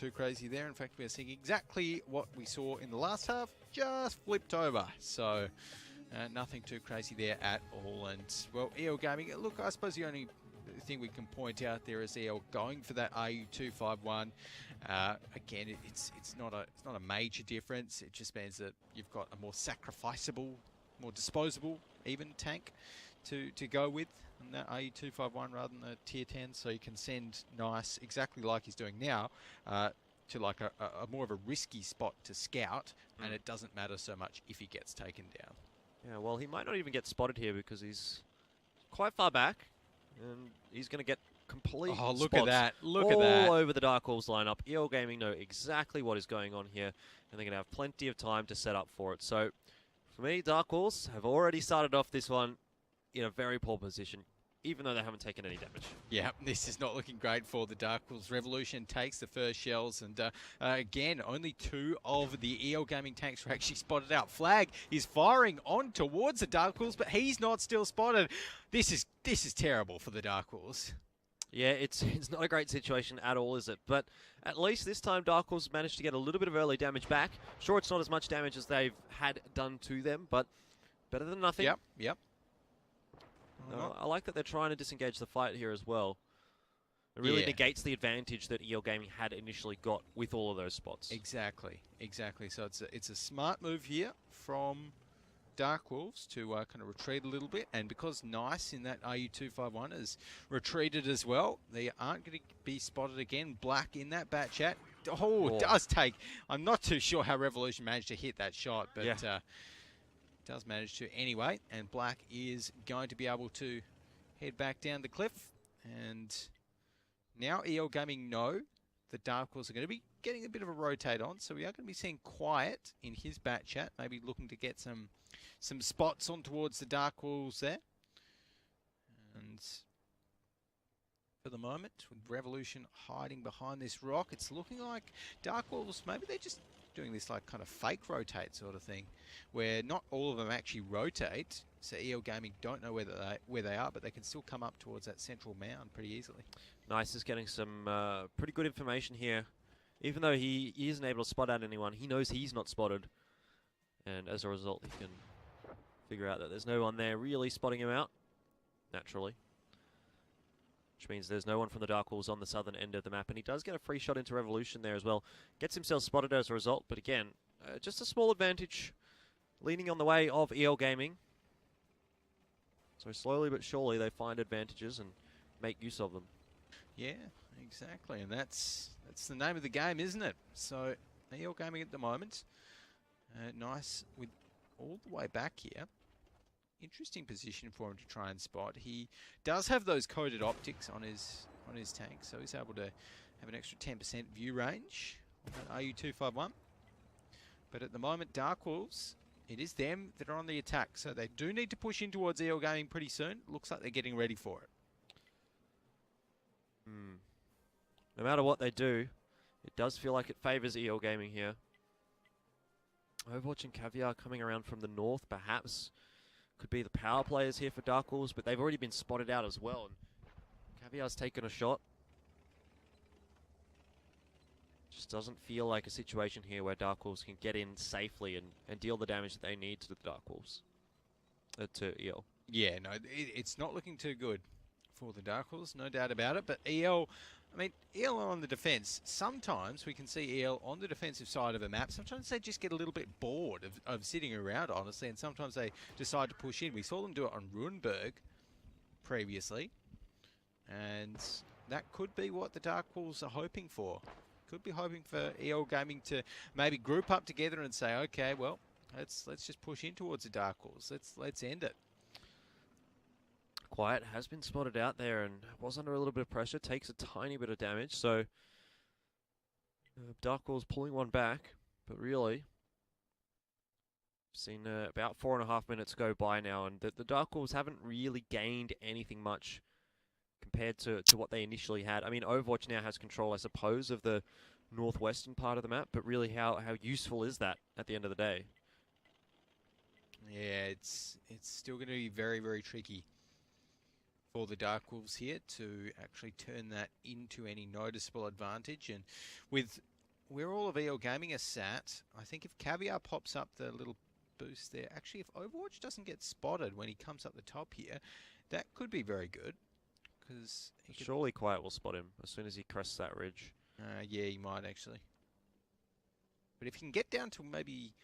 too crazy there. In fact, we're seeing exactly what we saw in the last half, just flipped over. So nothing too crazy there at all. And, well, EL Gaming, look, I suppose the only thing we can point out there is EL going for that RU251. Again, it's not a major difference. It just means that you've got a more sacrificable, more disposable even tank to go with on that RU251 rather than the tier 10, so you can send Nice, exactly like he's doing now, to like a more of a risky spot to scout, and it doesn't matter so much if he gets taken down. Yeah, well, he might not even get spotted here because he's quite far back, and he's going to get complete look spots at that. Look all at that. over the DarkWolves lineup. EL Gaming know exactly what is going on here, and they're going to have plenty of time to set up for it. So, for me, DarkWolves have already started off this one in a very poor position, even though they haven't taken any damage. Yeah, this is not looking great for the DarkWolves. Revolution takes the first shells, and again, only 2 of the EL Gaming tanks were actually spotted out. Flag is firing on towards the DarkWolves, but he's not still spotted. This is terrible for the DarkWolves. Yeah, it's not a great situation at all, is it? But at least this time, DarkWolves managed to get a little bit of early damage back. Sure, it's not as much damage as they've had done to them, but better than nothing. Yep. I like that they're trying to disengage the fight here as well. It really negates the advantage that EL Gaming had initially got with all of those spots. Exactly. So it's a smart move here from DarkWolves to kind of retreat a little bit, and because Nice in that RU251 has retreated as well, they aren't going to be spotted again. Black in that bat chat. It does take. I'm not too sure how Revolution managed to hit that shot, but does manage to anyway, and Black is going to be able to head back down the cliff. And now EL Gaming know the DarkWolves are going to be getting a bit of a rotate on, so we are going to be seeing Quiet in his bat chat, maybe looking to get some spots on towards the DarkWolves there. And for the moment, with Revolution hiding behind this rock, it's looking like DarkWolves, maybe they're just doing this like kind of fake rotate sort of thing, where not all of them actually rotate, so EL Gaming don't know where they are, but they can still come up towards that central mound pretty easily. Nice is getting some pretty good information here. Even though he isn't able to spot out anyone, he knows he's not spotted, and as a result he can figure out that there's no one there really spotting him out, naturally. Which means there's no one from the DarkWolves on the southern end of the map, and he does get a free shot into Revolution there as well. Gets himself spotted as a result, but again, just a small advantage leaning on the way of EL Gaming. So slowly but surely they find advantages and make use of them. Yeah, exactly, and that's the name of the game, isn't it? So EL Gaming at the moment, Nice with all the way back here. Interesting position for him to try and spot. He does have those coded optics on his tank, so he's able to have an extra 10% view range on RU251. But at the moment, DarkWolves, it is them that are on the attack, so they do need to push in towards EL Gaming pretty soon. Looks like they're getting ready for it. No matter what they do, it does feel like it favours EL Gaming here. Overwatch and Caviar coming around from the north, perhaps. Could be the power players here for DarkWolves, but they've already been spotted out as well. And Caviar's taken a shot. Just doesn't feel like a situation here where DarkWolves can get in safely and deal the damage that they need to the DarkWolves. To EL. Yeah, no, it's not looking too good for the DarkWolves, no doubt about it. But EL, I mean, EL are on the defense. Sometimes we can see EL on the defensive side of a map. Sometimes they just get a little bit bored of sitting around, honestly, and sometimes they decide to push in. We saw them do it on Runeberg previously, and that could be what the DarkWolves are hoping for. Could be hoping for EL Gaming to maybe group up together and say, okay, well, let's just push in towards the DarkWolves. Let's end it. Quiet has been spotted out there and was under a little bit of pressure, takes a tiny bit of damage, so DarkWolves pulling one back, but really, seen about 4.5 minutes go by now, and the DarkWolves haven't really gained anything much compared to what they initially had. I mean, Overwatch now has control, I suppose, of the northwestern part of the map, but really how useful is that at the end of the day? Yeah, it's still going to be very, very tricky for the DarkWolves here to actually turn that into any noticeable advantage. And with where all of EL Gaming are sat, I think if Caviar pops up the little boost there, actually if Overwatch doesn't get spotted when he comes up the top here, that could be very good. Because surely Quiet will spot him as soon as he crests that ridge. Yeah, he might actually. But if he can get down to maybe...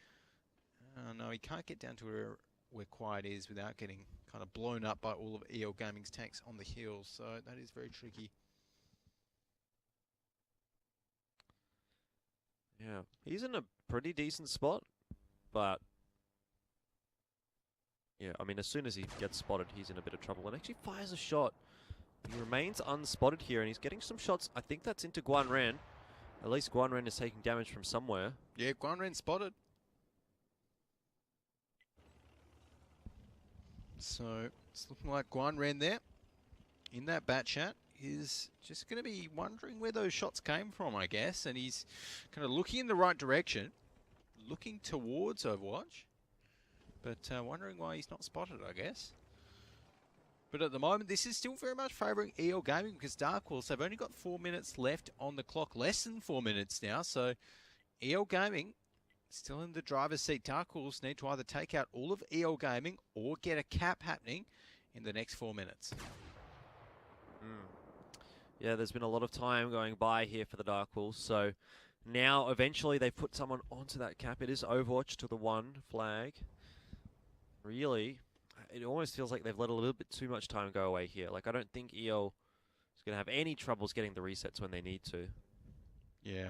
no, he can't get down to where Quiet is without getting kind of blown up by all of EL Gaming's tanks on the hills. So that is very tricky. Yeah, he's in a pretty decent spot, but yeah, I mean, as soon as he gets spotted, he's in a bit of trouble and actually fires a shot. He remains unspotted here, and he's getting some shots. I think that's into Guanren. At least Guanren is taking damage from somewhere. Yeah, Guanren spotted. So it's looking like Guanren there in that bat chat is just going to be wondering where those shots came from, I guess. And he's kind of looking in the right direction, looking towards Overwatch, but wondering why he's not spotted, I guess. But at the moment, this is still very much favouring EL Gaming because DarkWolves have only got 4 minutes left on the clock, less than 4 minutes now. So EL Gaming still in the driver's seat. DarkWolves need to either take out all of EL Gaming or get a cap happening in the next 4 minutes. Yeah, there's been a lot of time going by here for the DarkWolves. So now, eventually, they've put someone onto that cap. It is Overwatch to the 1 flag. Really, it almost feels like they've let a little bit too much time go away here. Like, I don't think EL is going to have any troubles getting the resets when they need to. Yeah.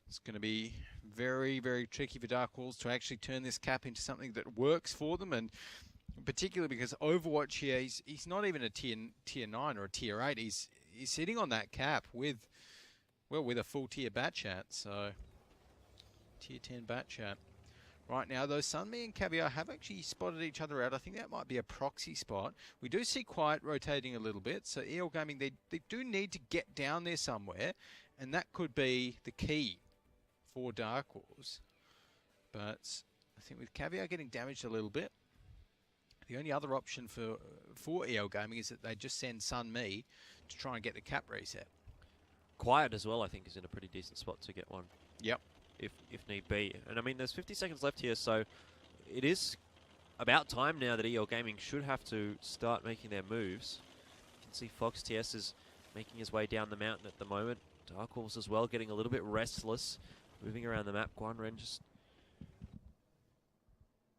It's going to be very, very tricky for DarkWolves to actually turn this cap into something that works for them. And particularly because Overwatch here, he's not even a tier 9 or a tier 8. He's sitting on that cap with a full tier bat chat. So, tier 10 bat chat. Right now, though, Sunme and Caviar have actually spotted each other out. I think that might be a proxy spot. We do see Quiet rotating a little bit. So, EL Gaming, they do need to get down there somewhere. And that could be the key for DarkWolves. But I think with Caviar getting damaged a little bit, the only other option for EL Gaming is that they just send Sunme to try and get the cap reset. Quiet as well, I think, is in a pretty decent spot to get one. Yep. If need be. And I mean, there's 50 seconds left here, so it is about time now that EL Gaming should have to start making their moves. You can see Fox TS is making his way down the mountain at the moment. DarkWolves as well, getting a little bit restless, moving around the map. Guanren just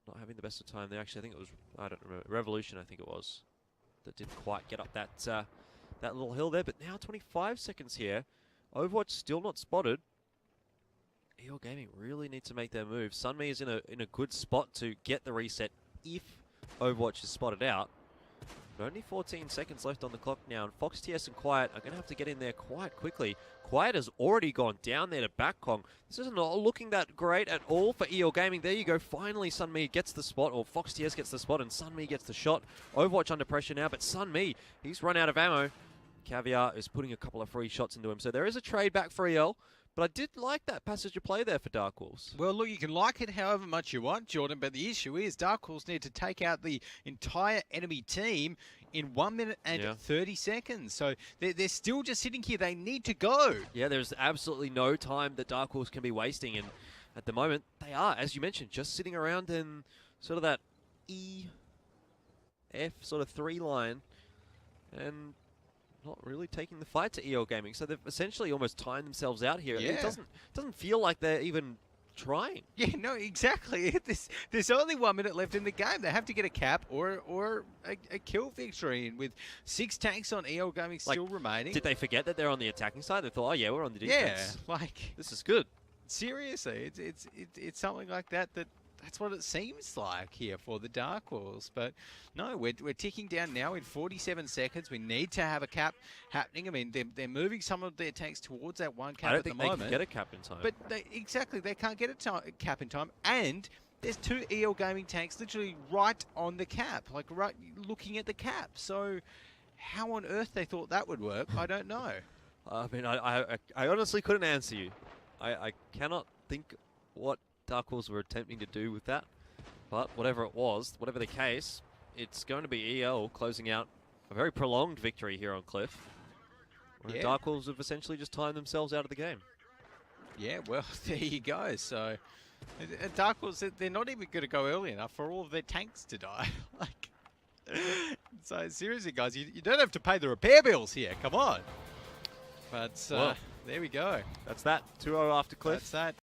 not having the best of time there. Actually, I think it was, I don't remember, Revolution, I think it was, that didn't quite get up that that little hill there. But now 25 seconds here. Overwatch still not spotted. EL Gaming really need to make their move. Sunme is in a good spot to get the reset if Overwatch is spotted out. But only 14 seconds left on the clock now, and Fox TS and Quiet are going to have to get in there quite quickly. Quiet has already gone down there to back Kong. This is not looking that great at all for EL Gaming. There you go. Finally, Sunme gets the spot, or Fox TS gets the spot, and Sunme gets the shot. Overwatch under pressure now, but Sunme, he's run out of ammo. Caviar is putting a couple of free shots into him, so there is a trade back for EL. But I did like that passage of play there for DarkWolves. Well, look, you can like it however much you want, Jordan, but the issue is DarkWolves need to take out the entire enemy team in 1 minute and 30 seconds. So they're still just sitting here. They need to go. Yeah, there's absolutely no time that DarkWolves can be wasting. And at the moment, they are, as you mentioned, just sitting around in sort of that E, F sort of 3 line. And not really taking the fight to EL Gaming. So they've essentially almost timed themselves out here. Yeah. It doesn't feel like they're even trying. Yeah, no, exactly. There's only 1 minute left in the game. They have to get a cap or a kill victory. And with 6 tanks on EL Gaming still remaining. Did they forget that they're on the attacking side? They thought, oh yeah, we're on the defense. Yeah, like this is good. Seriously, it's something like that. That's what it seems like here for the DarkWolves. But no, we're ticking down now in 47 seconds. We need to have a cap happening. I mean, they're moving some of their tanks towards that 1 cap at the moment. I don't think they can get a cap in time. But they can't get a cap in time. And there's 2 EL Gaming tanks literally right on the cap, like right looking at the cap. So how on earth they thought that would work, I don't know. I mean, I honestly couldn't answer you. I cannot think what DarkWolves were attempting to do with that, but whatever it was, whatever the case, it's going to be EL closing out a very prolonged victory here on Cliff. Where Yeah. DarkWolves have essentially just timed themselves out of the game. Yeah, well, there you go. So, DarkWolves, they're not even going to go early enough for all of their tanks to die. Like, so seriously, guys, you don't have to pay the repair bills here. Come on. But Well, there we go. That's that. 2-0 after Cliff. That's that.